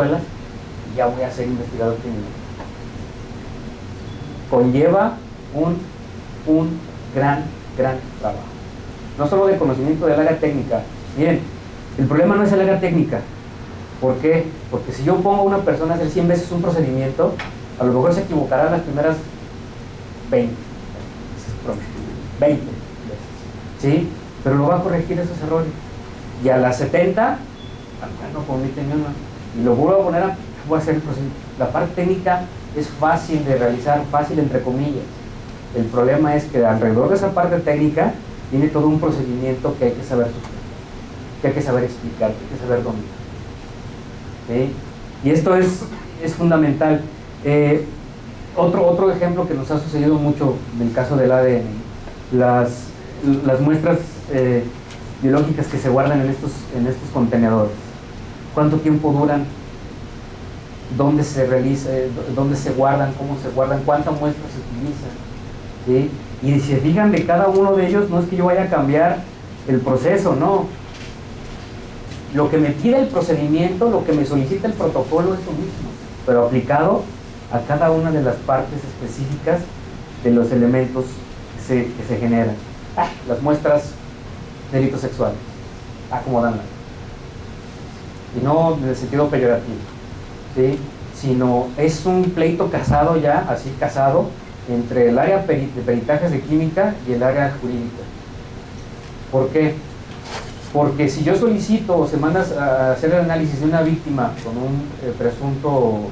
escuelas y ya voy a ser investigador clínico. Conlleva un gran trabajo. No solo de conocimiento del área técnica. Miren, el problema no es el área técnica. ¿Por qué? Porque si yo pongo a una persona a hacer 100 veces un procedimiento, a lo mejor se equivocará las primeras 20 veces, ¿sí? Pero lo va a corregir esos errores. Y a las 70, no comete ni una. Y lo vuelvo a poner voy a hacer el procedimiento. La parte técnica es fácil de realizar, fácil entre comillas. El problema es que alrededor de esa parte técnica tiene todo un procedimiento que hay que saber sufrir, que hay que saber explicar, que hay que saber dominar. ¿Sí? Y esto es fundamental. Otro ejemplo que nos ha sucedido mucho en el caso del ADN, las muestras biológicas que se guardan en estos contenedores. ¿Cuánto tiempo duran? ¿Dónde se realiza? ¿Dónde se guardan? ¿Cómo se guardan? ¿Cuánta muestra se utiliza? ¿Sí? Y si se fijan de cada uno de ellos, no es que yo vaya a cambiar el proceso, no. Lo que me pide el procedimiento, lo que me solicita el protocolo es lo mismo, pero aplicado a cada una de las partes específicas de los elementos que se generan. Las muestras de delitos sexuales, acomodanlas. Y no en el sentido peyorativo, ¿sí? Sino es un pleito casado ya, así casado, entre el área de peritajes de química y el área jurídica. ¿Por qué? Porque si yo solicito o se manda a hacer el análisis de una víctima con un presunto,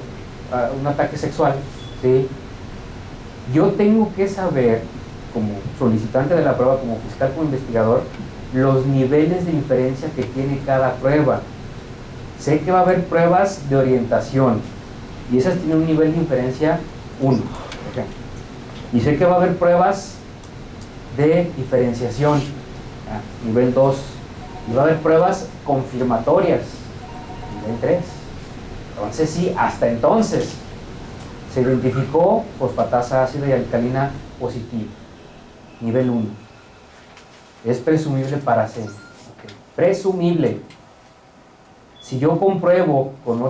un ataque sexual, ¿sí? Yo tengo que saber, como solicitante de la prueba, como fiscal, como investigador, los niveles de inferencia que tiene cada prueba. Sé que va a haber pruebas de orientación y esas tienen un nivel de inferencia 1, por ejemplo. Y sé que va a haber pruebas de diferenciación, nivel 2. Y va a haber pruebas confirmatorias, nivel 3. Entonces sí, hasta entonces se identificó fosfatasa ácida y alcalina positiva, nivel 1. Es presumible para ser. Okay. Presumible. Si yo compruebo con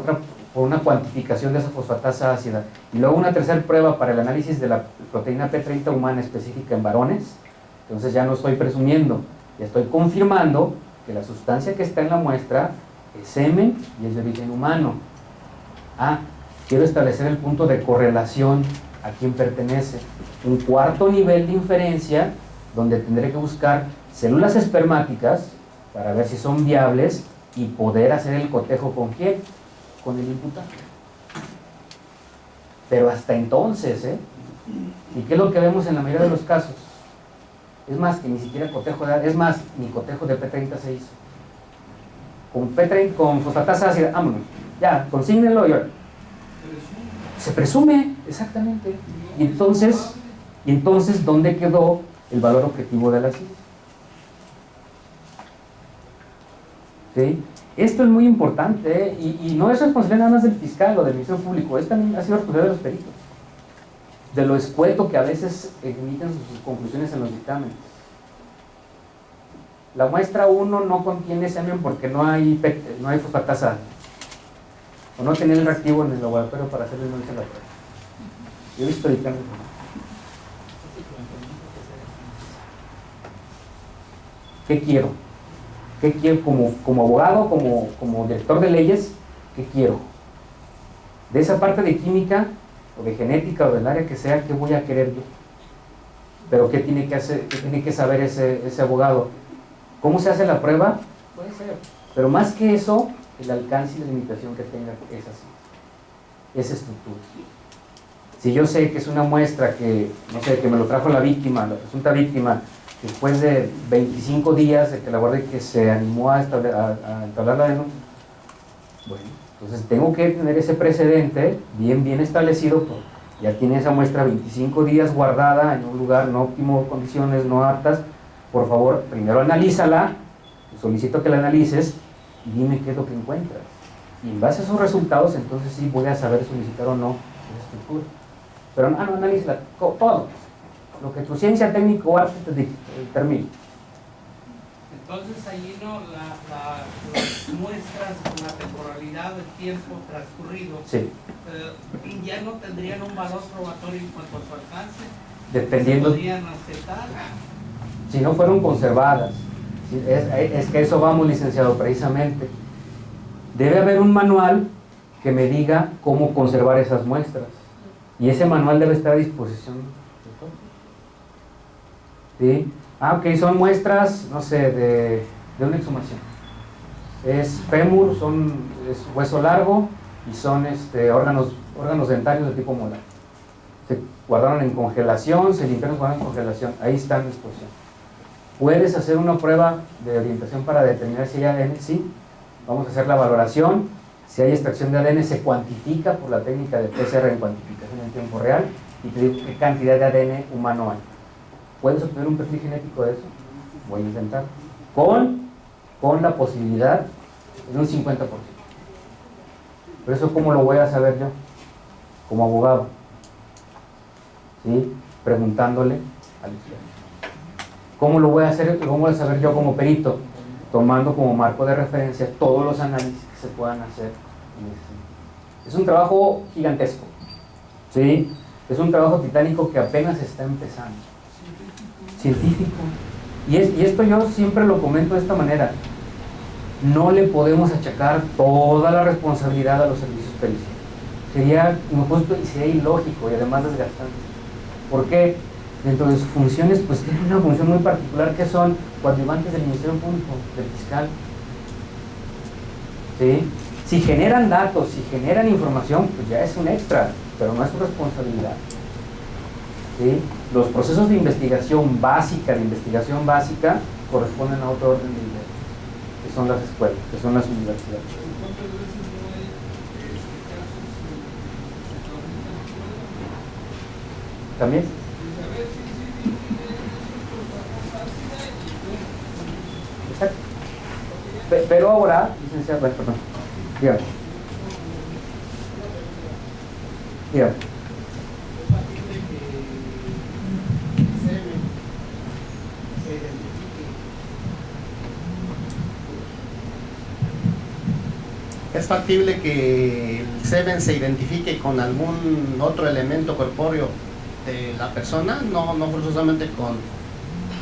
una cuantificación de esa fosfatasa ácida y luego una tercera prueba para el análisis de la proteína P30 humana específica en varones, entonces ya no estoy presumiendo, ya estoy confirmando que la sustancia que está en la muestra es semen y es de origen humano. Quiero establecer el punto de correlación a quién pertenece. Un cuarto nivel de inferencia donde tendré que buscar células espermáticas para ver si son viables y poder hacer el cotejo ¿con quién? Con el imputado. Pero hasta entonces, ¿y qué es lo que vemos en la mayoría de los casos? Es más, que ni siquiera cotejo de edad, es más, ni cotejo de P30 se hizo. Con P30, con fosfatasa ácida, vámonos, ya, consígnenlo y ahora. Se presume, exactamente. Y entonces, ¿dónde quedó el valor objetivo de la ciencia? ¿Sí? Esto es muy importante, y no es responsabilidad nada más del fiscal o del Ministerio Público, es también ha sido responsabilidad de los peritos, de lo escueto que a veces emiten sus conclusiones en los dictámenes. La muestra 1 no contiene semen porque no hay fosfatasa, o no tenía el reactivo en el laboratorio para hacer el análisis de la prueba. Yo he visto dictámenes. ¿Qué quiero? ¿Qué quiero como abogado, como director de leyes? ¿Qué quiero? De esa parte de química o de genética o del área que sea, ¿qué voy a querer yo? Pero ¿qué tiene que hacer, qué tiene que saber ese abogado? ¿Cómo se hace la prueba? Puede ser. Pero más que eso, el alcance y la limitación que tenga esa estructura. Si yo sé que es una muestra que, no sé, que me lo trajo la víctima, la presunta víctima, después de 25 días de que la guardia que se animó a entablar la denuncia, bueno, entonces tengo que tener ese precedente bien establecido, ya tiene esa muestra 25 días guardada en un lugar no óptimo, condiciones no aptas, por favor, primero analízala, solicito que la analices y dime qué es lo que encuentras. Y en base a esos resultados, entonces sí voy a saber solicitar o no esa estructura. Pero no analízala, todo. Lo que tu ciencia técnica o arte te determine. Entonces ahí no, muestras con la temporalidad del tiempo transcurrido, Sí. ya no tendrían un valor probatorio en cuanto a su alcance. Dependiendo. ¿Se podrían aceptar? Si no fueron conservadas. Es que eso vamos, licenciado, precisamente. Debe haber un manual que me diga cómo conservar esas muestras. Y ese manual debe estar a disposición de todos. ¿Sí? Ok, son muestras, no sé, de una exhumación. Es fémur, es hueso largo y son órganos dentarios de tipo molar. Se guardaron en congelación, se limpiaron y guardaron en congelación. Ahí está en disposición. ¿Puedes hacer una prueba de orientación para determinar si hay ADN? Sí. Vamos a hacer la valoración. Si hay extracción de ADN, se cuantifica por la técnica de PCR en cuantificación en tiempo real y te digo qué cantidad de ADN humano hay. ¿Puedes obtener un perfil genético de eso? Voy a intentar. Con la posibilidad de un 50%. Pero eso, ¿cómo lo voy a saber yo? Como abogado. ¿Sí? Preguntándole al experto. ¿Cómo lo voy a hacer? ¿Cómo voy a saber yo como perito? Tomando como marco de referencia todos los análisis que se puedan hacer. Es un trabajo gigantesco. ¿Sí? Es un trabajo titánico que apenas está empezando. Científico. Y esto yo siempre lo comento de esta manera. No le podemos achacar toda la responsabilidad a los servicios periciales. Sería injusto y sería ilógico y además desgastante. ¿Por qué? Dentro de sus funciones, pues tiene una función muy particular que son coadyuvantes del Ministerio Público, del fiscal. ¿Sí? Si generan datos, si generan información, pues ya es un extra, pero no es su responsabilidad. ¿Sí? Los procesos de investigación básica, corresponden a otro orden de nivel, que son las escuelas, que son las universidades. ¿También? Exacto. Pero ahora, licenciado, perdón, dígame. Dígame. ¿Es factible que el semen se identifique con algún otro elemento corpóreo de la persona? No forzosamente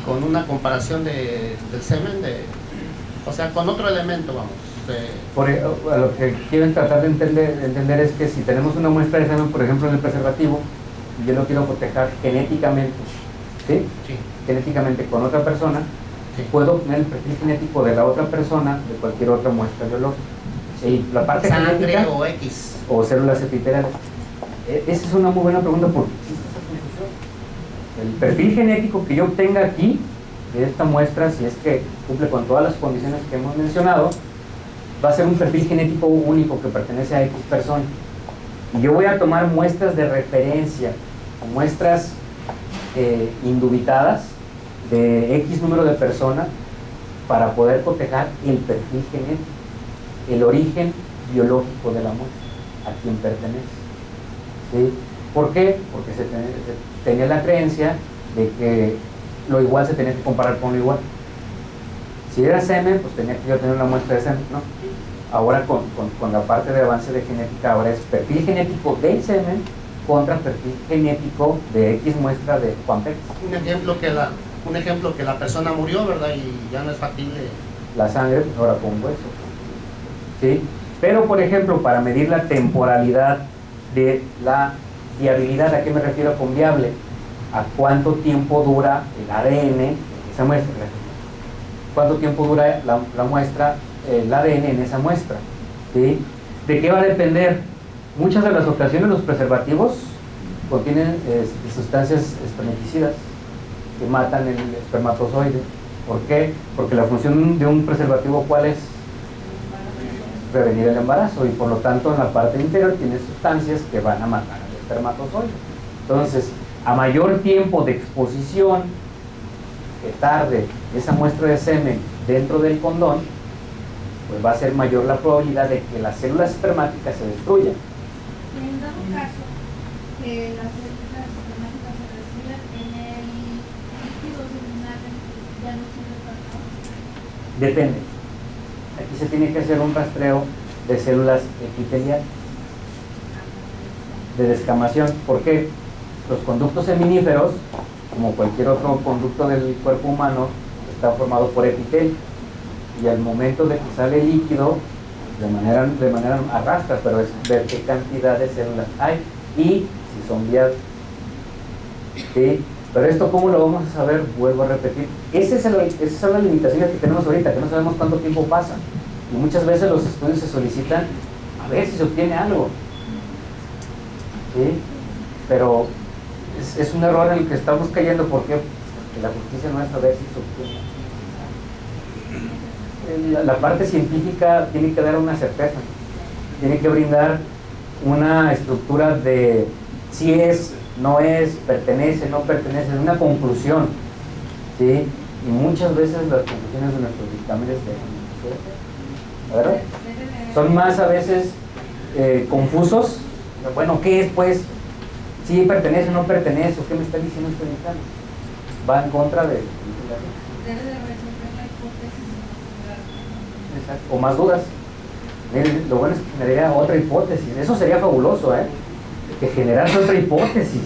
con una comparación del semen, o sea, con otro elemento, vamos. A lo que quieren tratar de entender es que si tenemos una muestra de semen, por ejemplo, en el preservativo, y yo lo quiero proteger genéticamente, ¿sí? Sí. Genéticamente con otra persona, sí. Puedo obtener el perfil genético de la otra persona de cualquier otra muestra biológica. Sí, la parte sangre genética, o X. O células epiteliales. Esa es una muy buena pregunta porque existe esa confusión. El perfil genético que yo obtenga aquí, de esta muestra, si es que cumple con todas las condiciones que hemos mencionado, va a ser un perfil genético único que pertenece a X persona. Y yo voy a tomar muestras de referencia, muestras indubitadas de X número de personas para poder cotejar el perfil genético, el origen biológico de la muestra, a quien pertenece. ¿Sí? ¿Por qué? Porque se tenía la creencia de que lo igual se tenía que comparar con lo igual. Si era semen, pues tenía que yo tener una muestra de semen, ¿no? Ahora con la parte de avance de genética, ahora es perfil genético del semen contra perfil genético de X muestra de Juan Pérez. Un ejemplo que la persona murió, ¿verdad? Y ya no es factible. La sangre, pues ahora con hueso. ¿Sí? Pero, por ejemplo, para medir la temporalidad de la viabilidad, ¿a qué me refiero con viable? ¿A cuánto tiempo dura el ADN en esa muestra? ¿Cuánto tiempo dura la muestra, el ADN en esa muestra? ¿Sí? ¿De qué va a depender? Muchas de las ocasiones los preservativos contienen sustancias espermaticidas que matan el espermatozoide. ¿Por qué? Porque la función de un preservativo, ¿cuál es? Prevenir el embarazo, y por lo tanto en la parte interior tiene sustancias que van a matar al espermatozoide. Entonces, a mayor tiempo de exposición que tarde esa muestra de semen dentro del condón, pues va a ser mayor la probabilidad de que las células espermáticas se destruyan. Y en dado caso que las células espermáticas se destruyan en el líquido seminal, ya no sirve para nada. Depende. aquí se tiene que hacer un rastreo de células epiteliales de descamación. ¿Por qué? Los conductos seminíferos, como cualquier otro conducto del cuerpo humano, está formado por epitelio, y al momento de que sale líquido, de manera arrastra, pero es ver qué cantidad de células hay y si son viables. ¿Sí? Pero esto, ¿cómo lo vamos a saber? Vuelvo a repetir, esas son las limitaciones que tenemos ahorita, que no sabemos cuánto tiempo pasa, y muchas veces los estudios se solicitan a ver si se obtiene algo. ¿Sí? Pero es un error en el que estamos cayendo. ¿Por qué? Porque la justicia no es saber si se obtiene. La parte científica tiene que dar una certeza, tiene que brindar una estructura de si es, no es, pertenece, no pertenece, es una conclusión, ¿sí? Y muchas veces las conclusiones de nuestros dictámenes son más a veces confusos. Bueno, ¿qué es pues? ¿Sí pertenece o no pertenece? ¿O qué me está diciendo este dictamen? Va en contra de... Debe de resolver la hipótesis. Exacto. O más dudas. Miren, lo bueno es que generaría otra hipótesis. Eso sería fabuloso, ¿eh? Que generase otra hipótesis.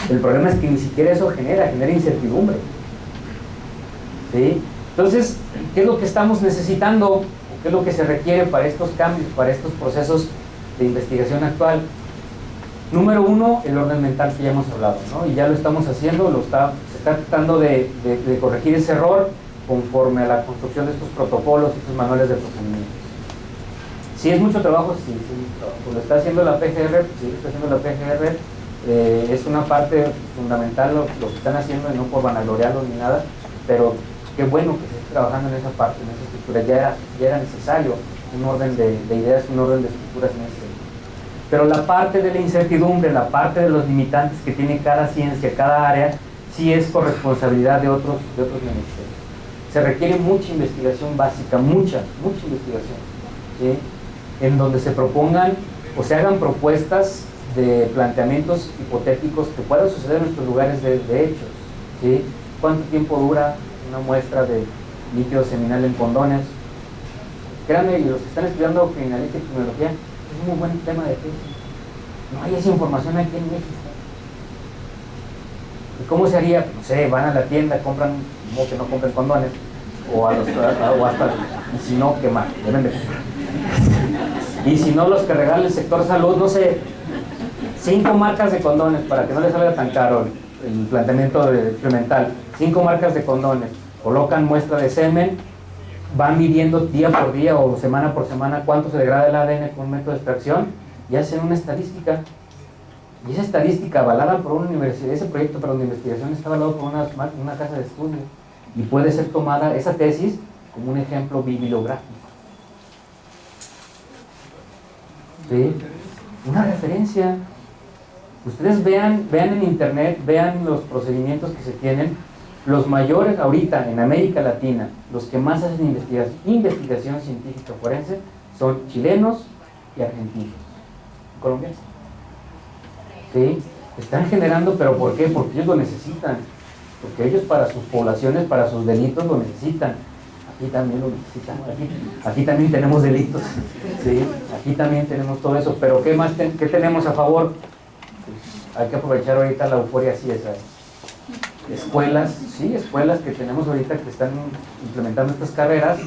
El problema es que ni siquiera eso genera incertidumbre. ¿Sí? Entonces, ¿qué es lo que estamos necesitando? ¿Qué es lo que se requiere para estos cambios, para estos procesos de investigación actual? Número uno, el orden mental que ya hemos hablado, ¿no? Y ya lo estamos haciendo, se está tratando de corregir ese error conforme a la construcción de estos protocolos y estos manuales de procedimiento. Si es mucho trabajo, sí, pues lo está haciendo la PGR, sí, está haciendo la PGR, es una parte fundamental lo que están haciendo, y no por vanagloriarlo ni nada, pero qué bueno que se esté trabajando en esa parte, en esa estructura. Ya era necesario un orden de ideas, un orden de estructuras en ese sentido. Pero la parte de la incertidumbre, la parte de los limitantes que tiene cada ciencia, cada área, sí es corresponsabilidad de otros ministerios. Se requiere mucha investigación básica, mucha investigación, ¿sí? En donde se propongan o se hagan propuestas de planteamientos hipotéticos que puedan suceder en nuestros lugares de hechos, ¿sí? ¿Cuánto tiempo dura una muestra de líquido seminal en condones? Créanme, los que están estudiando criminalística y criminología, es un muy buen tema de tesis. No hay esa información aquí en México. ¿Y cómo se haría? No sé, van a la tienda, compran, como que no compren condones, o hasta, y si no, quemar, deben de comprar. Y si no, los que regala el sector salud, no sé, 5 marcas de condones para que no les salga tan caro el planteamiento experimental. 5 marcas de condones, colocan muestra de semen, van midiendo día por día o semana por semana cuánto se degrada el ADN con un método de extracción y hacen una estadística. Y esa estadística avalada por una universidad, ese proyecto para la investigación está avalado por una casa de estudio y puede ser tomada esa tesis como un ejemplo bibliográfico. ¿Sí? Una referencia. Ustedes vean en internet, vean los procedimientos que se tienen. Los mayores ahorita en América Latina, los que más hacen investigación científica forense, son chilenos y argentinos, colombianos. ¿Sí? Están generando, ¿pero por qué? Porque ellos lo necesitan, porque ellos para sus poblaciones, para sus delitos lo necesitan. Aquí también lo necesitan, aquí también tenemos delitos, ¿sí? Aquí también tenemos todo eso, pero ¿qué tenemos a favor? Pues hay que aprovechar ahorita la euforia CSI. Escuelas que tenemos ahorita que están implementando estas carreras,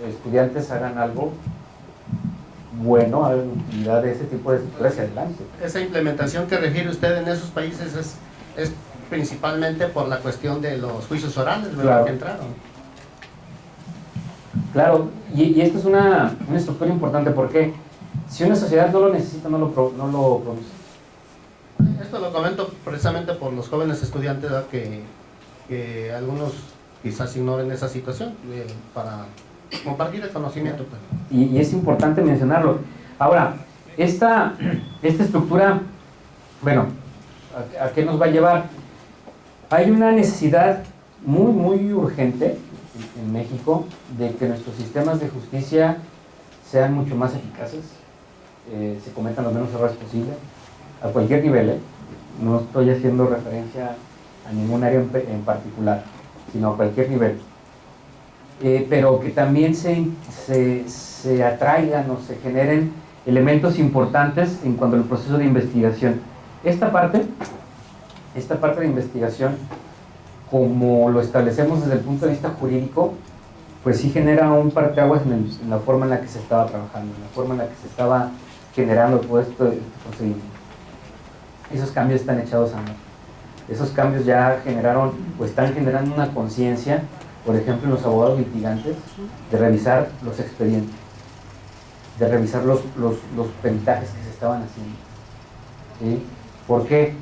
estudiantes hagan algo bueno, hagan utilidad de ese tipo de estructuras hacia adelante. Esa implementación que refiere usted en esos países es principalmente por la cuestión de los juicios orales, ¿verdad? Claro. Que entraron. Claro, y esto es una estructura importante porque si una sociedad no lo necesita, no lo produce. Esto lo comento precisamente por los jóvenes estudiantes, ¿verdad? Que algunos quizás ignoren esa situación, para compartir el conocimiento. Y es importante mencionarlo. Ahora, esta estructura, bueno, ¿a qué nos va a llevar? Hay una necesidad muy urgente en México de que nuestros sistemas de justicia sean mucho más eficaces, se cometan los menos errores posibles, a cualquier nivel, no estoy haciendo referencia a ningún área en particular, sino a cualquier nivel. pero que también se atraigan o se generen elementos importantes en cuanto al proceso de investigación. Esta parte de investigación, como lo establecemos desde el punto de vista jurídico, pues sí genera un parteaguas en la forma en la que se estaba trabajando, en la forma en la que se estaba generando todo este procedimiento. Esos cambios están echados a andar. Esos cambios ya generaron, o están generando una conciencia, por ejemplo, en los abogados litigantes, de revisar los expedientes, de revisar los peritajes que se estaban haciendo. ¿Sí? ¿Por qué?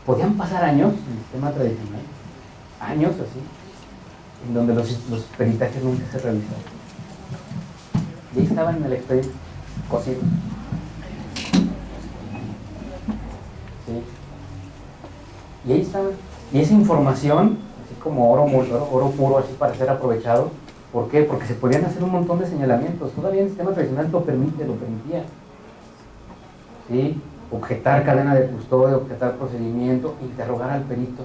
Podían pasar años en el sistema tradicional, años así, en donde los peritajes nunca se revisaron. Y ahí estaban en el expediente, cosidos. ¿Sí? Y ahí estaban. Y esa información, así como oro puro, así para ser aprovechado. ¿Por qué? Porque se podían hacer un montón de señalamientos. Todavía el sistema tradicional lo permitía. ¿Sí? Objetar cadena de custodia, objetar procedimiento, interrogar al perito.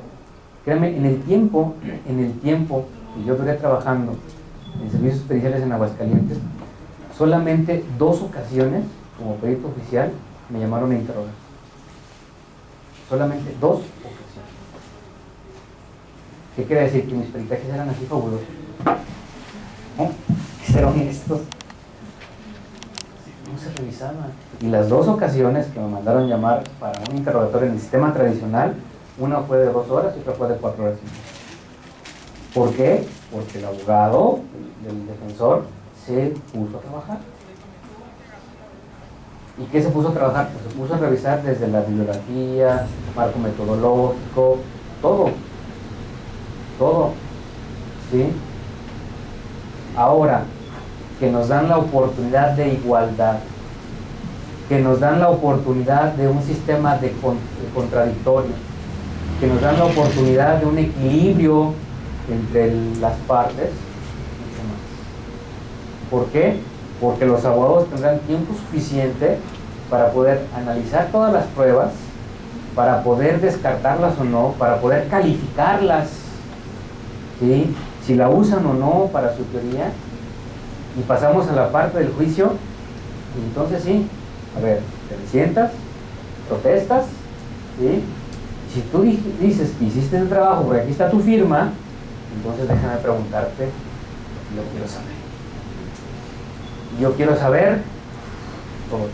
Créanme, en el tiempo que yo duré trabajando en servicios periciales en Aguascalientes, solamente 2 ocasiones, como perito oficial, me llamaron a interrogar. Solamente 2 ocasiones. ¿Qué quiere decir? Que mis peritajes eran así fabulosos. ¿No? Que ser honestos. No se revisaban. Y las 2 ocasiones que me mandaron llamar para un interrogatorio en el sistema tradicional, una fue de 2 horas y otra fue de 4 horas. ¿Por qué? Porque el abogado, el defensor, se puso a trabajar. ¿Y qué se puso a trabajar? Pues se puso a revisar desde la bibliografía, marco metodológico, todo. ¿Sí? Ahora, que nos dan la oportunidad de igualdad, que nos dan la oportunidad de un sistema de contradictorio, que nos dan la oportunidad de un equilibrio entre las partes, mucho más. ¿Por qué? Porque los abogados tendrán tiempo suficiente para poder analizar todas las pruebas, para poder descartarlas o no, para poder calificarlas, ¿sí? Si la usan o no para su teoría, y pasamos a la parte del juicio, y entonces sí, a ver, te sientas, protestas, ¿sí? Si tú dices que hiciste el trabajo porque aquí está tu firma, entonces déjame preguntarte lo que yo quiero saber. Yo quiero saber todo.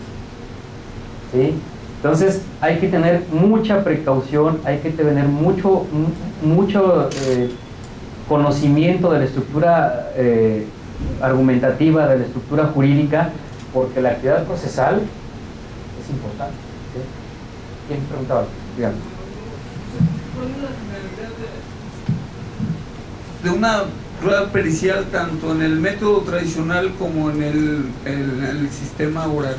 ¿Sí? Entonces hay que tener mucha precaución, hay que tener mucho conocimiento de la estructura argumentativa, de la estructura jurídica, porque la actividad procesal es importante. ¿Sí? ¿Quién preguntaba? Dígame. De una prueba pericial tanto en el método tradicional como en el sistema oral.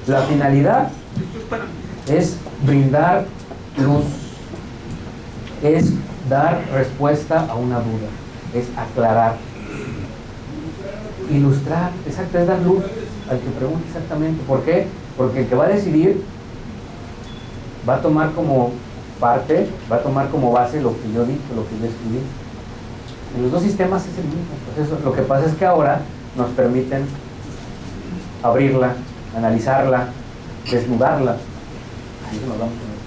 La finalidad es brindar luz, es dar respuesta a una duda, es aclarar, ilustrar, exacto, es dar luz al que pregunta exactamente. ¿Por qué? Porque el que va a decidir va a tomar como parte, va a tomar como base lo que yo dije, lo que yo escribí. En los 2 sistemas es el mismo proceso. Lo que pasa es que ahora nos permiten abrirla, analizarla, desnudarla. Ahí nos vamos a ver.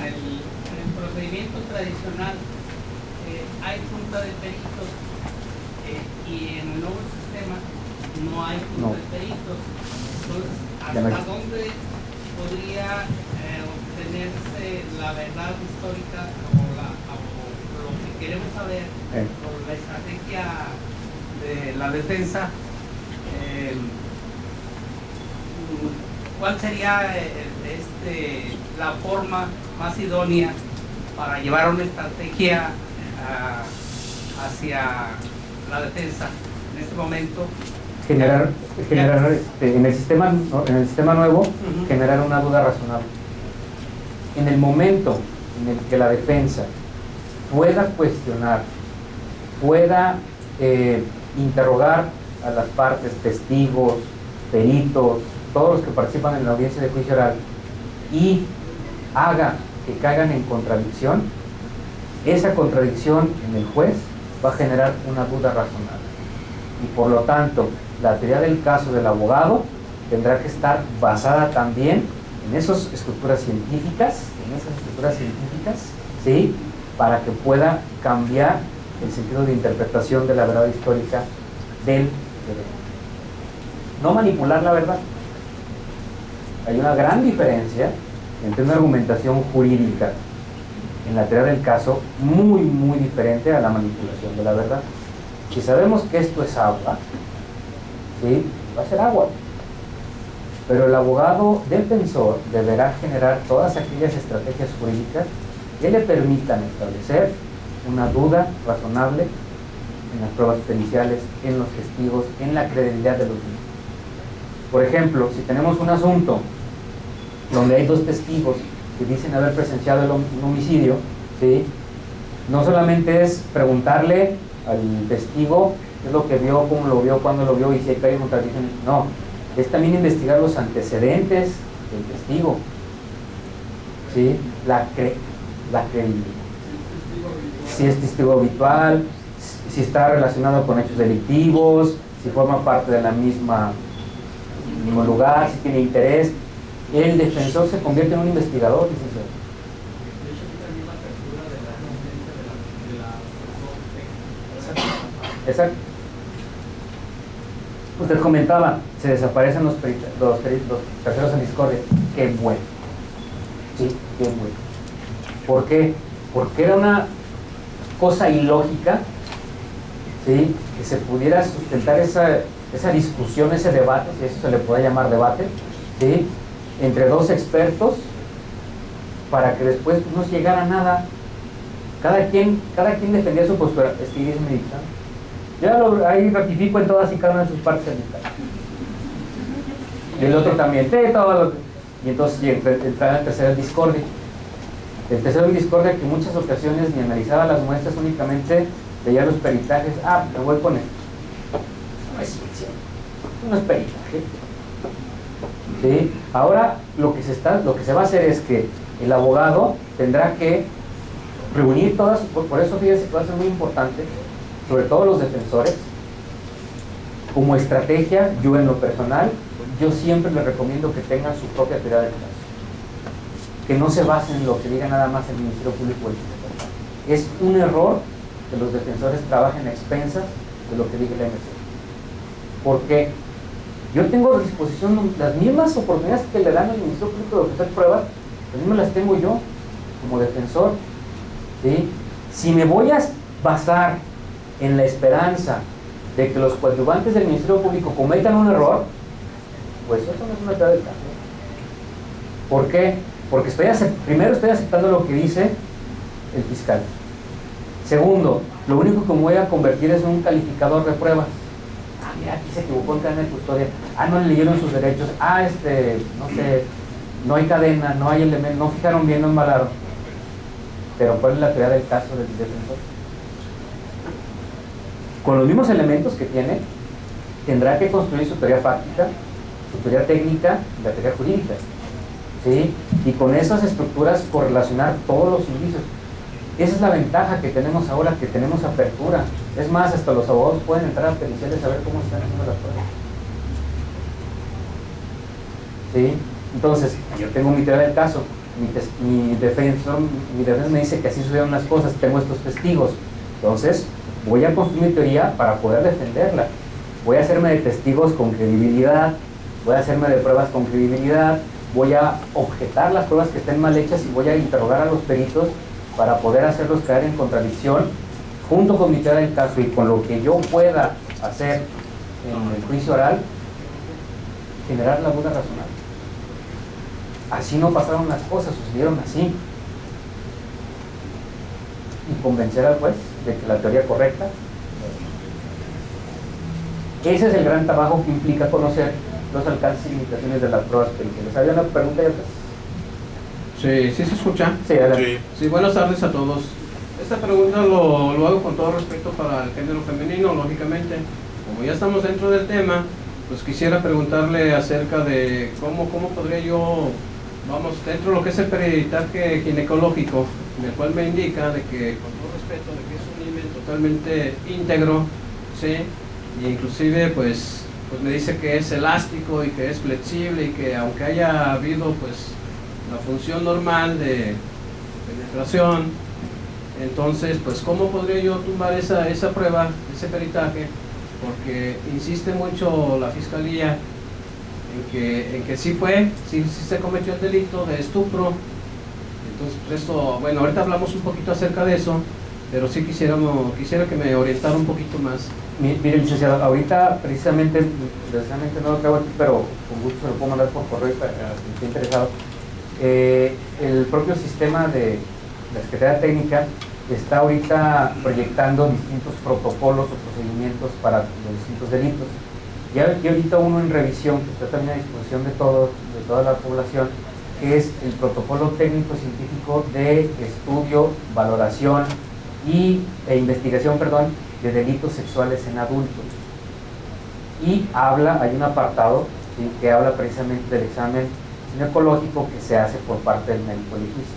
En el procedimiento tradicional hay junta de peritos y en el nuevo sistema no hay junta de peritos. Entonces, ¿hasta dónde podría obtenerse la verdad histórica o lo que queremos saber por la estrategia de la defensa? ¿Cuál sería la forma más idónea para llevar una estrategia hacia la defensa en este momento? Generar en el sistema nuevo, generar una duda razonable. En el momento en el que la defensa pueda cuestionar, pueda interrogar a las partes, testigos, peritos, todos los que participan en la audiencia de juicio oral, y haga que caigan en contradicción, esa contradicción en el juez va a generar una duda razonable. Y por lo tanto, la teoría del caso del abogado tendrá que estar basada también en esas estructuras científicas, ¿sí? Para que pueda cambiar el sentido de interpretación de la verdad histórica del derecho. No manipular la verdad. Hay una gran diferencia entre una argumentación jurídica en la teoría del caso muy, muy diferente a la manipulación de la verdad. Si sabemos que esto es agua, ¿sí? Va a ser agua. Pero el abogado defensor deberá generar todas aquellas estrategias jurídicas que le permitan establecer una duda razonable en las pruebas periciales, en los testigos, en la credibilidad de los mismos. Por ejemplo, si tenemos un asunto donde hay dos testigos que dicen haber presenciado un homicidio, ¿sí? No solamente es preguntarle al testigo qué es lo que vio, cómo lo vio, cuándo lo vio y si hay contradicciones. No, es también investigar los antecedentes del testigo, ¿sí? La credibilidad. Si es testigo habitual, si está relacionado con hechos delictivos, si forma parte de la mismo lugar, si tiene interés. El defensor se convierte en un investigador, licenciado. Exacto. Usted comentaba, se desaparecen los terceros en discordia. Qué bueno. Sí, qué bueno. ¿Por qué? Porque era una cosa ilógica, ¿sí? Que se pudiera sustentar esa discusión, ese debate, si eso se le puede llamar debate, ¿sí? Entre dos expertos, para que después no se llegara a nada. Cada quien defendía su postura. Es que dice mi dictado. Yo ahí ratifico en todas y cada una de sus partes el dictado. Y el otro también, y entonces entraba el tercero en discordia. El tercero en discordia, que en muchas ocasiones ni analizaba las muestras, únicamente veía los peritajes. Me voy con esto. No es ficción, no es peritaje. ¿Sí? Ahora lo que se va a hacer es que el abogado tendrá que reunir todas, por eso fíjense que va a ser muy importante, sobre todo los defensores, como estrategia. Yo en lo personal, yo siempre les recomiendo que tengan su propia teoría del caso, que no se basen en lo que diga nada más el Ministerio Público o el Fiscal. Es un error que los defensores trabajen a expensas de lo que diga el MC, porque yo tengo a disposición las mismas oportunidades que le dan al Ministerio Público de ofrecer pruebas, las mismas las tengo yo como defensor, ¿sí? Si me voy a basar en la esperanza de que los coadyuvantes del Ministerio Público cometan un error, pues eso no es una teoría del caso. ¿Por qué? Porque primero estoy aceptando lo que dice el fiscal. Segundo, lo único que me voy a convertir es un calificador de pruebas. Mira, aquí se equivocó en cadena de custodia. No le leyeron sus derechos. No sé, no hay cadena, no hay elemento, no fijaron bien, no embalaron. Pero ¿cuál es la teoría del caso del defensor? Con los mismos elementos que tiene, tendrá que construir su teoría fáctica, su teoría técnica y la teoría jurídica, ¿sí? Y con esas estructuras correlacionar todos los indicios. Esa es la ventaja que tenemos ahora, que tenemos apertura. Es más, hasta los abogados pueden entrar a periciales a ver cómo están haciendo las pruebas, ¿sí? Entonces, yo tengo mi teoría del caso, mi defensa me dice que así sucedieron las cosas, tengo estos testigos. Entonces, voy a construir mi teoría para poder defenderla. Voy a hacerme de testigos con credibilidad, voy a hacerme de pruebas con credibilidad, voy a objetar las pruebas que estén mal hechas y voy a interrogar a los peritos para poder hacerlos caer en contradicción, junto con mi teoría del caso y con lo que yo pueda hacer en el juicio oral, generar la duda razonable. Así no pasaron las cosas, sucedieron así. Y convencer al juez de que la teoría correcta. Ese es el gran trabajo que implica conocer los alcances y limitaciones de las pruebas periciales. ¿Había una pregunta? Sí, ¿sí se escucha? Sí, adelante. Sí, buenas tardes a todos. Esta pregunta lo hago con todo respeto para el género femenino, lógicamente. Como ya estamos dentro del tema, pues quisiera preguntarle acerca de cómo podría yo, dentro de lo que es el peritaje ginecológico, en el cual me indica de que, con todo respeto, de que es un elemento totalmente íntegro, ¿sí? Y inclusive pues me dice que es elástico y que es flexible y que aunque haya habido pues la función normal de penetración, entonces pues ¿cómo podría yo tumbar esa prueba, ese peritaje? Porque insiste mucho la fiscalía en que sí se cometió el delito de estupro. Entonces pues esto, bueno, ahorita hablamos un poquito acerca de eso, pero sí quisiera que me orientara un poquito más. Mire, licenciado, ahorita precisamente no lo traigo aquí, pero con gusto se lo puedo mandar por correo para quien esté interesado. El propio sistema de la Secretaría Técnica está ahorita proyectando distintos protocolos o procedimientos para los distintos delitos. Ya ahorita uno en revisión, que está también a disposición de toda la población, que es el protocolo técnico-científico de estudio, valoración e investigación, de delitos sexuales en adultos. Y hay un apartado, ¿sí?, que habla precisamente del examen ginecológico que se hace por parte del médico legista.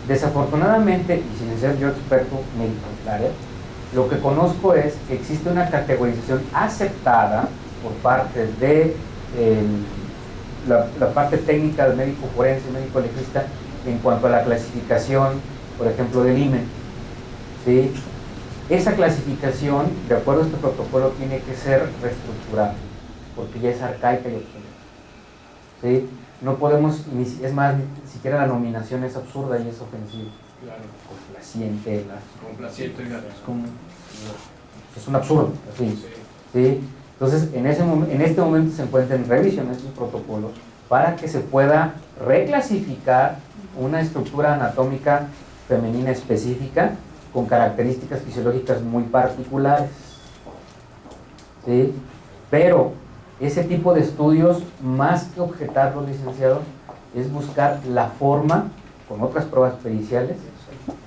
Desafortunadamente, y sin ser yo experto médico en el área, lo que conozco es que existe una categorización aceptada por parte de la parte técnica del médico forense, médico legista, en cuanto a la clasificación, por ejemplo, del IME. ¿Sí? Esa clasificación, de acuerdo a este protocolo, tiene que ser reestructurada, porque ya es arcaica y obsoleta. ¿Sí? No podemos, es más, ni siquiera la nominación es absurda y es ofensiva. Claro. Complaciente. Complaciente, es un absurdo, así. ¿Sí? Entonces, en este momento se encuentra en revisión estos protocolos para que se pueda reclasificar una estructura anatómica femenina específica con características fisiológicas muy particulares. ¿Sí? Pero ese tipo de estudios, más que objetarlos, licenciado, es buscar la forma, con otras pruebas periciales,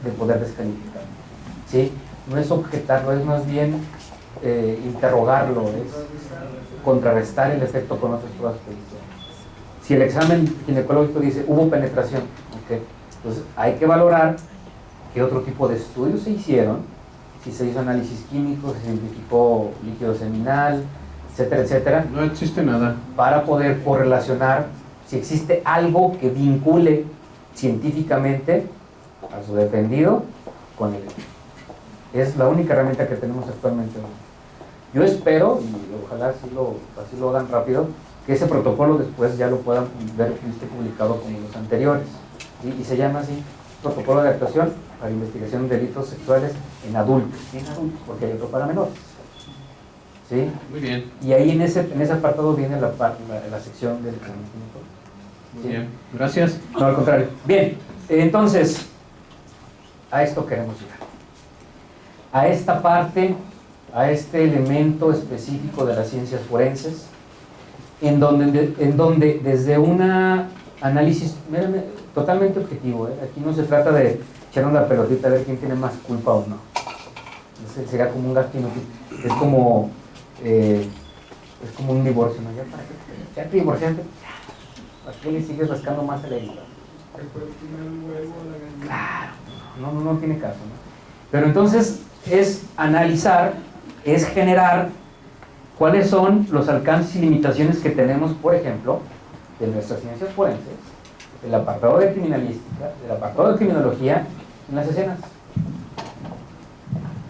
de poder descalificar. ¿Sí? No es objetarlo, es más bien interrogarlo, es contrarrestar el efecto con otras pruebas periciales. Si el examen ginecológico dice hubo penetración, ¿okay?, entonces hay que valorar qué otro tipo de estudios se hicieron, si se hizo análisis químico, se identificó líquido seminal, etcétera, etcétera. No existe nada. Para poder correlacionar si existe algo que vincule científicamente a su defendido con él. Es la única herramienta que tenemos actualmente. Yo espero, y ojalá así lo hagan rápido, que ese protocolo después ya lo puedan ver que esté publicado como los anteriores. Y se llama así, Protocolo de Actuación para Investigación de Delitos Sexuales en Adultos. Porque hay otro para menores. ¿Sí? Muy bien. Y ahí en ese apartado viene la sección del examen ginecológico. Muy bien. Gracias. No, al contrario. Bien, entonces, a esto queremos llegar. A esta parte, a este elemento específico de las ciencias forenses, en donde desde un análisis totalmente objetivo, aquí no se trata de echarnos la pelotita a ver quién tiene más culpa o no. Sería como un gasto inútil. Es como un divorcio, ¿no? Ya te divorciaste, ¿para qué le sigues rascando más a la herida? Claro, no tiene caso, ¿no? Pero entonces es analizar, es generar cuáles son los alcances y limitaciones que tenemos, por ejemplo, de nuestras ciencias forenses, del apartado de criminalística, del apartado de criminología en las escenas.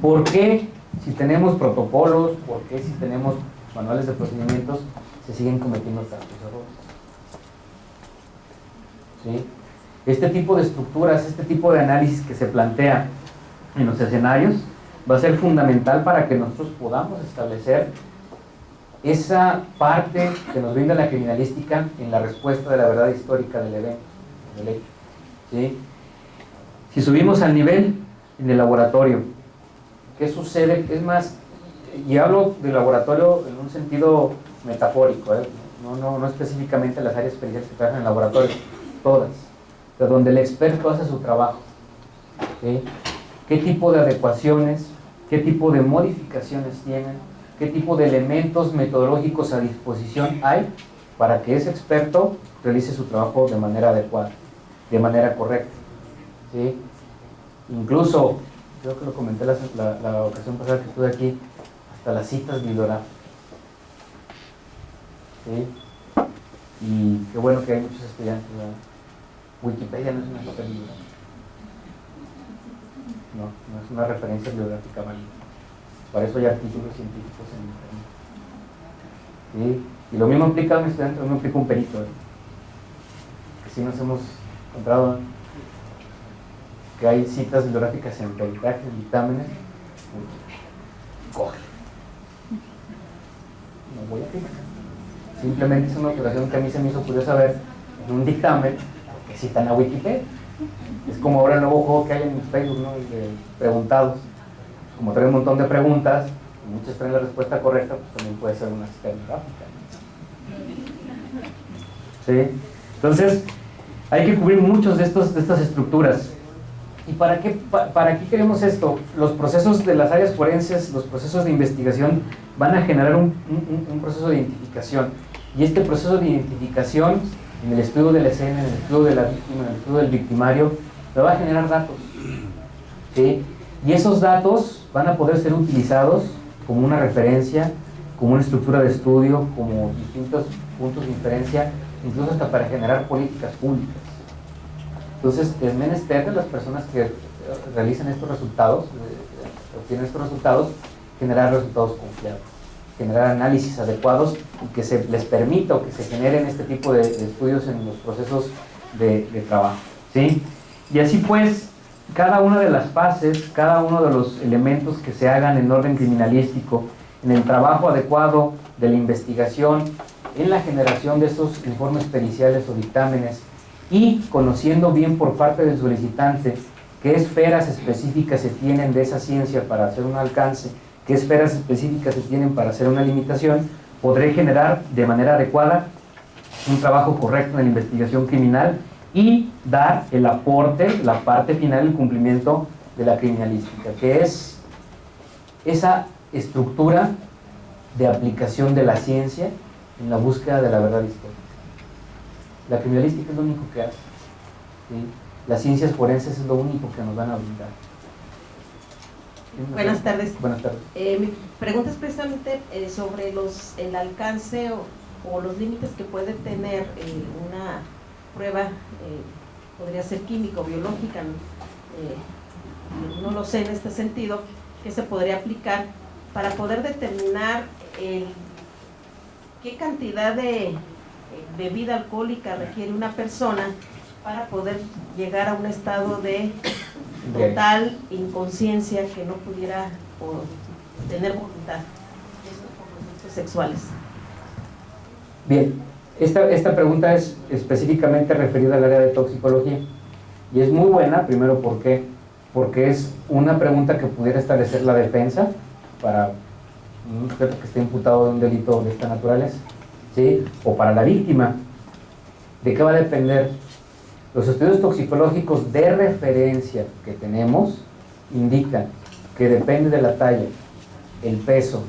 ¿Por qué, si tenemos protocolos, por qué si tenemos manuales de procedimientos, se siguen cometiendo tantos errores? ¿Sí? Este tipo de estructuras, este tipo de análisis que se plantea en los escenarios va a ser fundamental para que nosotros podamos establecer esa parte que nos brinda la criminalística en la respuesta de la verdad histórica del evento, del hecho. ¿Sí? Si subimos al nivel en el laboratorio, ¿qué sucede? Es más, y hablo de laboratorio en un sentido metafórico, no específicamente las áreas periciales que trabajan en el laboratorio, todas, de donde el experto hace su trabajo. ¿Sí? ¿Qué tipo de adecuaciones, qué tipo de modificaciones tienen, qué tipo de elementos metodológicos a disposición hay para que ese experto realice su trabajo de manera adecuada, de manera correcta? ¿Sí? Incluso creo que lo comenté la ocasión pasada que estuve aquí, hasta las citas bibliográficas. ¿Sí? Y qué bueno que hay muchos estudiantes, ¿verdad? Wikipedia no es una cita bibliográfica. No es una referencia bibliográfica válida. Para eso hay artículos científicos en internet. ¿Sí? Y lo mismo aplica a un estudiante, lo mismo aplica a un perito, ¿verdad? Que sí nos hemos encontrado que hay citas bibliográficas en peritajes, en dictámenes. Coge. No voy a aplicar. Simplemente es una observación que a mí se me hizo curiosa ver en un dictamen que citan a Wikipedia. Es como ahora el nuevo juego que hay en Facebook, ¿no? De preguntados. Como trae un montón de preguntas y muchas traen la respuesta correcta, pues también puede ser una cita bibliográfica. ¿Sí? Entonces, hay que cubrir muchos de estas estructuras. ¿Y para qué queremos esto? Los procesos de las áreas forenses, los procesos de investigación van a generar un proceso de identificación. Y este proceso de identificación, en el estudio de la escena, en el estudio de la víctima, en el estudio del victimario, me va a generar datos. ¿Sí? Y esos datos van a poder ser utilizados como una referencia, como una estructura de estudio, como distintos puntos de inferencia, incluso hasta para generar políticas públicas. Entonces, es menester de las personas que realizan estos resultados, obtienen estos resultados, generar resultados confiables, generar análisis adecuados y que se les permita o que se generen este tipo de estudios en los procesos de trabajo. ¿Sí? Y así pues, cada una de las fases, cada uno de los elementos que se hagan en orden criminalístico, en el trabajo adecuado de la investigación, en la generación de estos informes periciales o dictámenes, y conociendo bien por parte del solicitante qué esferas específicas se tienen de esa ciencia para hacer un alcance, qué esferas específicas se tienen para hacer una limitación, podré generar de manera adecuada un trabajo correcto en la investigación criminal y dar el aporte, la parte final, el cumplimiento de la criminalística, que es esa estructura de aplicación de la ciencia en la búsqueda de la verdad histórica. La criminalística es lo único que hace. ¿Sí? Las ciencias forenses es lo único que nos van a brindar. Buenas tardes. Buenas tardes. Mi pregunta es precisamente sobre el alcance o los límites que puede tener una prueba, podría ser química o biológica, no lo sé en este sentido, que se podría aplicar para poder determinar qué cantidad de bebida alcohólica requiere una persona para poder llegar a un estado de total inconsciencia, que no pudiera tener voluntad. Esto por los delitos sexuales. Bien, esta pregunta es específicamente referida al área de toxicología y es muy buena, primero porque es una pregunta que pudiera establecer la defensa para un sujeto que esté imputado de un delito de esta naturaleza, ¿sí? O para la víctima. ¿De qué va a depender? Los estudios toxicológicos de referencia que tenemos indican que depende de la talla, el peso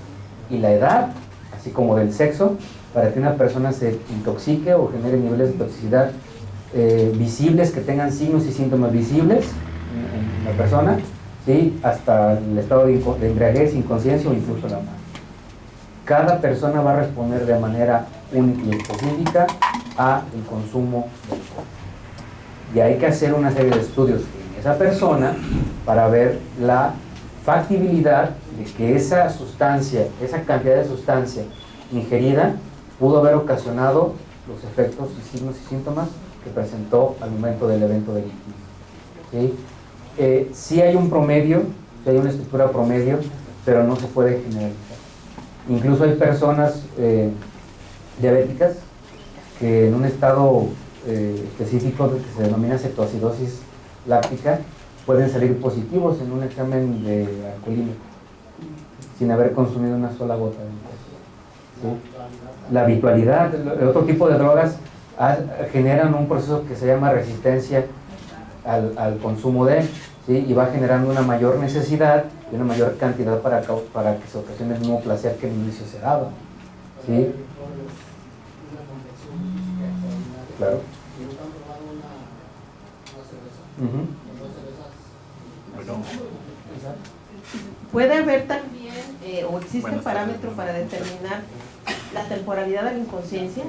y la edad, así como del sexo, para que una persona se intoxique o genere niveles de toxicidad visibles, que tengan signos y síntomas visibles en la persona, ¿sí? Hasta el estado de embriaguez, inconsciencia o incluso la muerte. Cada persona va a responder de manera única y específica a el consumo de alcohol. Y hay que hacer una serie de estudios en esa persona para ver la factibilidad de que esa sustancia, esa cantidad de sustancia ingerida pudo haber ocasionado los efectos y signos y síntomas que presentó al momento del evento delictivo. ¿Sí? Sí hay un promedio, sí hay una estructura promedio, pero no se puede generalizar. Incluso hay personas diabéticas que en un estado específico que se denomina cetoacidosis láctica pueden salir positivos en un examen de alcoholímetro sin haber consumido una sola gota de alcohol. ¿Sí? La habitualidad, otro tipo de drogas generan un proceso que se llama resistencia al consumo de, ¿sí? Y va generando una mayor necesidad y una mayor cantidad para que se ocasione el mismo placer que el inicio se daba. ¿Sí? Claro. Puede haber también, o existe un parámetro para determinar la temporalidad de la inconsciencia.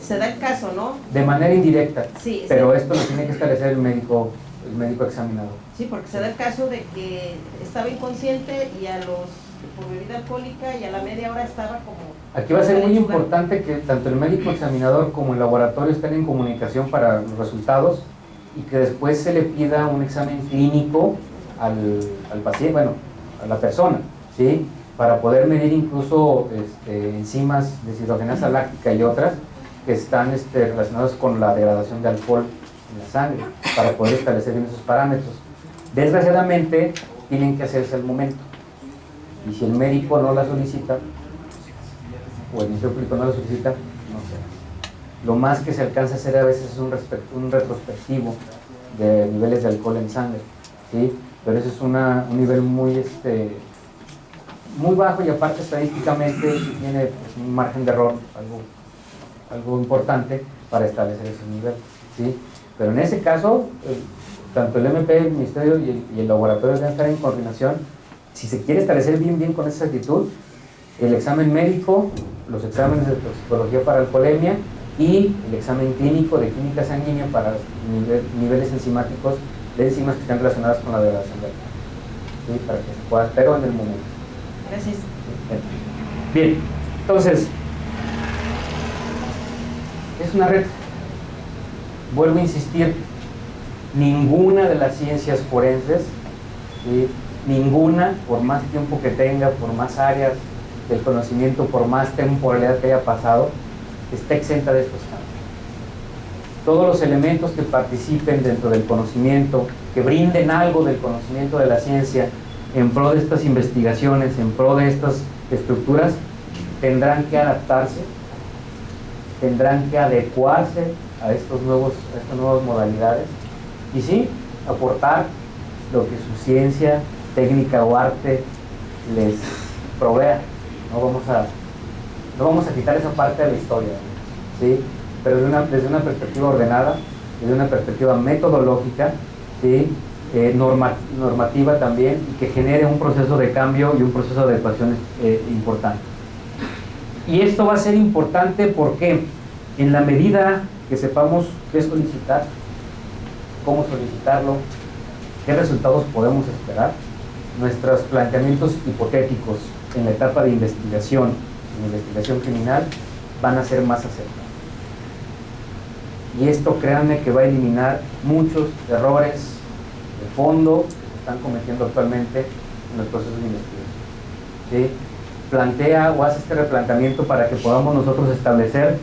Se da el caso, ¿no? De manera indirecta, Sí, pero sí. esto lo tiene que establecer el médico examinador. Sí, porque se da el caso de que estaba inconsciente y por bebida alcohólica y a la media hora estaba como... Aquí va a ser muy lechuga. importante que tanto el médico examinador como el laboratorio estén en comunicación para los resultados y que después se le pida un examen clínico al paciente, bueno, a la persona, ¿sí? Para poder medir incluso enzimas deshidrogenasa láctica y otras que están relacionadas con la degradación de alcohol en la sangre, para poder establecer bien esos parámetros. Desgraciadamente, tienen que hacerse al momento. Y si el médico no la solicita, o el Ministerio Público no la solicita, no se hace. Lo más que se alcanza a hacer a veces es un retrospectivo de niveles de alcohol en sangre, ¿sí? Pero eso es un nivel muy bajo y aparte estadísticamente tiene pues, un margen de error, algo importante para establecer ese nivel, ¿sí? Pero en ese caso, tanto el MP, el Ministerio y el laboratorio deben estar en coordinación. Si se quiere establecer bien con esa actitud, el examen médico, los exámenes de toxicología para alcoholemia y el examen clínico de química sanguínea para niveles enzimáticos de enzimas que están relacionadas con la degradación del alcohol, ¿sí? Para que se pueda, pero en el momento. Gracias. Bien, entonces, es una red. Vuelvo a insistir, ninguna de las ciencias forenses, ¿sí? Ninguna, por más tiempo que tenga, por más áreas del conocimiento, por más temporalidad que haya pasado, está exenta de estos cambios. Todos los elementos que participen dentro del conocimiento, que brinden algo del conocimiento de la ciencia en pro de estas investigaciones, en pro de estas estructuras, tendrán que adaptarse, tendrán que adecuarse a estas nuevas modalidades y sí, aportar lo que su ciencia, técnica o arte les provea. No vamos a quitar esa parte de la historia, ¿sí? Pero desde una perspectiva ordenada, desde una perspectiva metodológica, ¿sí? Normativa también, y que genere un proceso de cambio y un proceso de adecuación importante. Y esto va a ser importante porque en la medida que sepamos qué solicitar, cómo solicitarlo, qué resultados podemos esperar, nuestros planteamientos hipotéticos en la etapa de investigación criminal, van a ser más acertados. Y esto, créanme, que va a eliminar muchos errores de fondo que se están cometiendo actualmente en los procesos de investigación, ¿sí? Plantea o hace este replanteamiento para que podamos nosotros establecer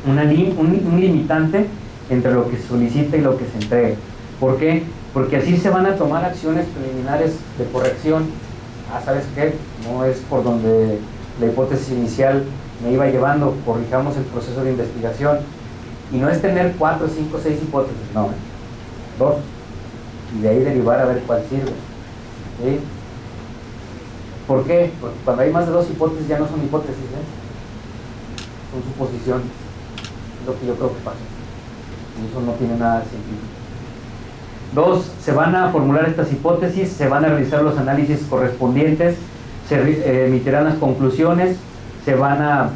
un limitante entre lo que se solicita y lo que se entrega. ¿Por qué? Porque así se van a tomar acciones preliminares de corrección. ¿Sabes qué? No es por donde la hipótesis inicial me iba llevando, corrijamos el proceso de investigación. Y no es tener 4, 5, 6 hipótesis, no, 2. Y de ahí derivar a ver cuál sirve, ¿sí? ¿Por qué? Porque cuando hay más de 2 hipótesis ya no son hipótesis, son suposiciones. Es lo que yo creo que pasa. Y eso no tiene nada de científico. 2, se van a formular estas hipótesis, se van a realizar los análisis correspondientes, se emitirán las conclusiones, se van a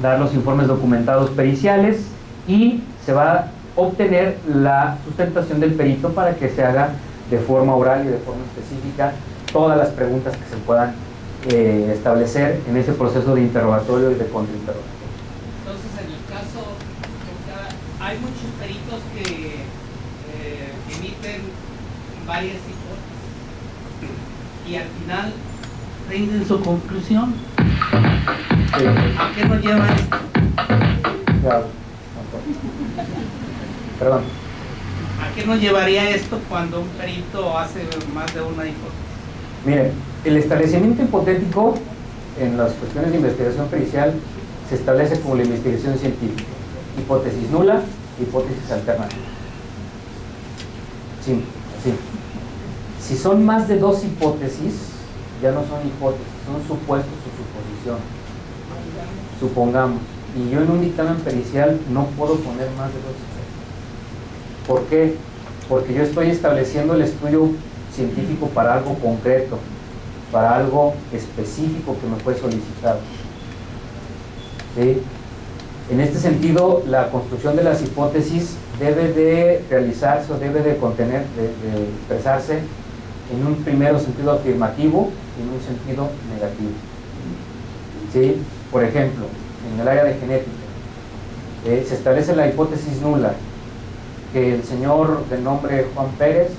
dar los informes documentados periciales y se va a obtener la sustentación del perito para que se haga de forma oral y de forma específica todas las preguntas que se puedan establecer en ese proceso de interrogatorio y de contrainterrogatorio. Entonces, en el caso, hay muchos peritos que emiten varias hipótesis y al final rinden su conclusión. ¿A qué nos lleva esto? Claro. Perdón. ¿A qué nos llevaría esto cuando un perito hace más de una hipótesis? Miren, el establecimiento hipotético en las cuestiones de investigación pericial se establece como la investigación científica: hipótesis nula, hipótesis alternativa. Simple, así. Si son más de 2 hipótesis, ya no son hipótesis, son supuestos o suposiciones. Supongamos, y yo en un dictamen pericial no puedo poner más de 2 hipótesis. ¿Por qué? porque yo estoy estableciendo el estudio científico para algo concreto, para algo específico que me fue solicitado. ¿Sí? En este sentido, la construcción de las hipótesis debe de realizarse o debe de contener, de expresarse en un primero sentido afirmativo y en un sentido negativo. ¿Sí? Por ejemplo, en el área de genética, se establece la hipótesis nula, que el señor de nombre Juan Pérez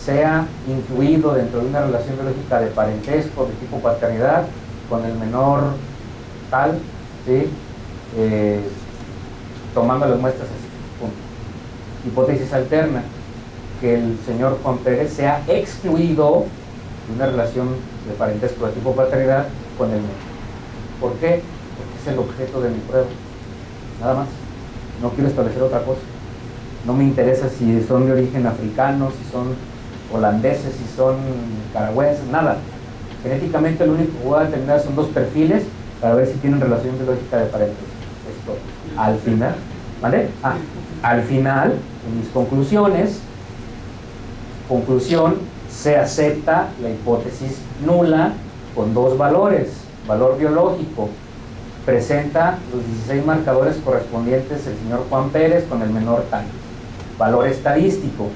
sea incluido dentro de una relación biológica de parentesco, de tipo paternidad, con el menor tal, ¿sí? Tomando las muestras así. Punto. Hipótesis alterna, que el señor Juan Pérez sea excluido de una relación de parentesco de tipo paternidad con el menor. ¿Por qué? Porque es el objeto de mi prueba. Nada más. No quiero establecer otra cosa. No me interesa si son de origen africano, si son holandeses, si son nicaragüenses, nada. Genéticamente lo único que voy a determinar son dos perfiles para ver si tienen relación biológica de parentesco. Esto, al final, ¿vale? Al final, en mis conclusión, se acepta la hipótesis nula con dos valores. Valor biológico, presenta los 16 marcadores correspondientes el señor Juan Pérez con el menor tal. Valor estadístico,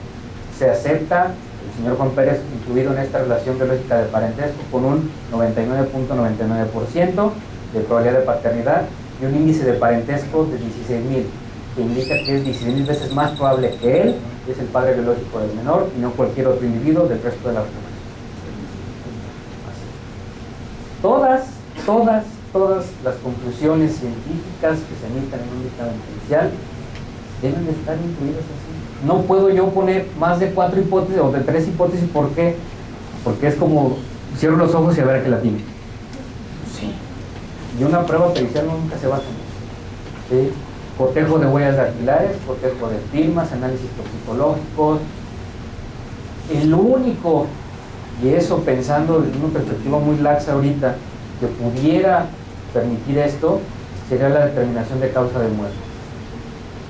se acepta el señor Juan Pérez incluido en esta relación biológica de parentesco con un 99.99% de probabilidad de paternidad y un índice de parentesco de 16.000, que indica que es 16.000 veces más probable que él es el padre biológico del menor y no cualquier otro individuo del resto de la población. Todas las conclusiones científicas que se emiten en un dictamen judicial deben de estar incluidas así. No puedo yo poner más de 4 hipótesis o de 3 hipótesis. ¿Por qué? Porque es como cierro los ojos y a ver a qué la tiene. Sí. Y una prueba pericial nunca se basa en eso. ¿Sí? Cotejo de huellas dactilares, cotejo de firmas, análisis toxicológicos. El único, y eso pensando desde una perspectiva muy laxa ahorita, que pudiera permitir esto, sería la determinación de causa de muerte.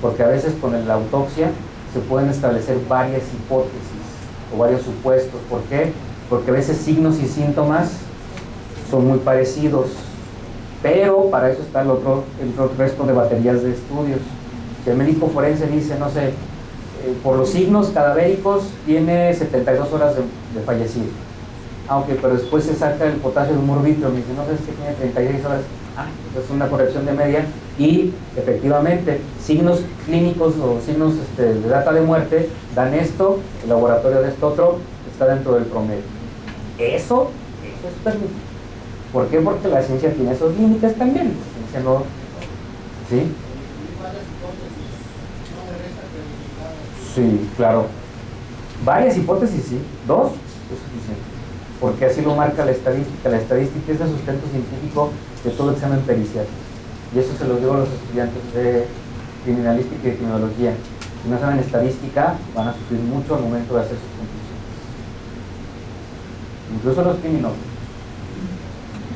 Porque a veces con la autopsia se pueden establecer varias hipótesis o varios supuestos. ¿Por qué? Porque a veces signos y síntomas son muy parecidos, pero para eso está el otro resto de baterías de estudios. Si el médico forense dice, no sé, por los signos cadavéricos tiene 72 horas de fallecido. Ok, pero después se saca el potasio de humor vitrio, me dice, no sé si tiene 36 horas. Pues es una corrección de media y efectivamente signos clínicos o signos de data de muerte dan esto, el laboratorio de esto otro está dentro del promedio. Eso es permitido. ¿Por qué? Porque la ciencia tiene esos límites también. La ciencia no, ¿sí? Sí, claro. Varias hipótesis, sí. 2 es suficiente. Porque así lo marca la estadística. La estadística es el sustento científico de todo examen pericial. Y eso se lo digo a los estudiantes de criminalística y de criminología. Si no saben estadística, van a sufrir mucho al momento de hacer sus conclusiones. Incluso los criminólogos.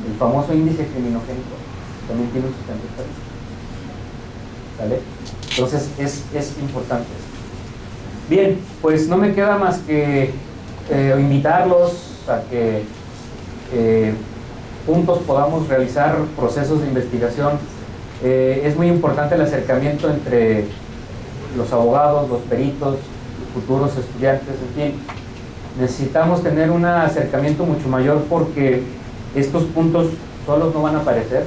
El famoso índice criminogénico también tiene un sustento estadístico. ¿Vale? Entonces es importante esto. Bien, pues no me queda más que invitarlos a que juntos podamos realizar procesos de investigación. Es muy importante el acercamiento entre los abogados, los peritos, los futuros estudiantes, en fin. Necesitamos tener un acercamiento mucho mayor porque estos puntos solos no van a aparecer.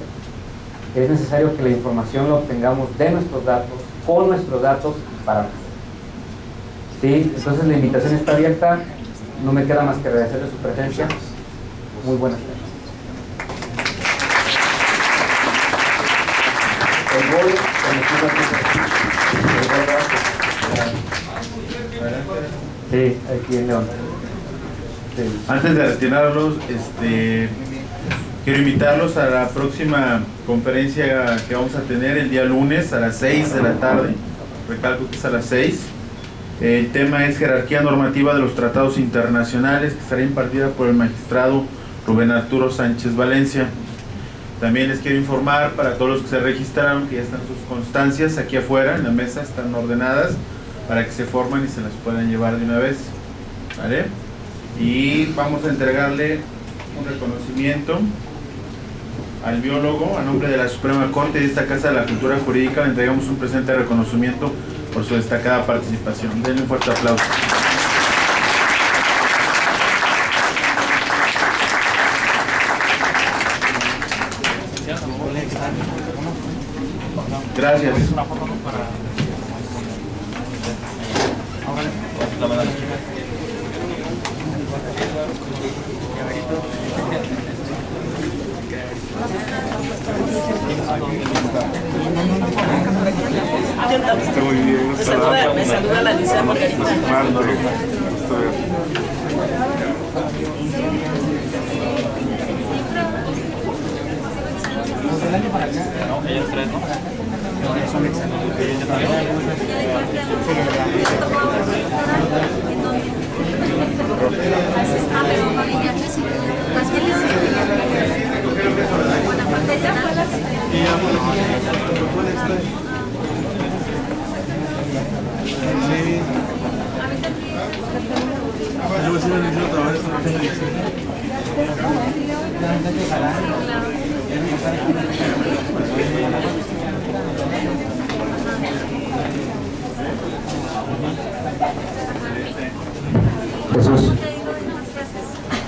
Es necesario que la información la obtengamos de nuestros datos, con nuestros datos y para nosotros. ¿Sí? Entonces la invitación está abierta. No me queda más que agradecerle su presencia. Muy buenas tardes. Sí, aquí en León. Sí. Antes de retirarlos, quiero invitarlos a la próxima conferencia que vamos a tener el día lunes a las 6 de la tarde. Recalco que es a las 6. El tema es jerarquía normativa de los tratados internacionales, que estará impartida por el magistrado Rubén Arturo Sánchez Valencia. También les quiero informar para todos los que se registraron que ya están sus constancias aquí afuera en la mesa, están ordenadas para que se formen y se las puedan llevar de una vez, ¿vale? Y vamos a entregarle un reconocimiento al biólogo a nombre de la Suprema Corte de esta Casa de la Cultura Jurídica. Le entregamos un presente de reconocimiento por su destacada participación. Denle un fuerte aplauso. Gracias. Está muy bien. Me saluda la licenciada Margarita. Ellos tres, ¿no?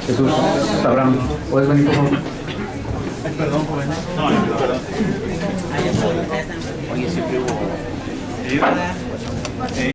Jesús Abraham, ¿puedes venir por favor? Perdón, joven. No, perdón. Oye, siempre hubo...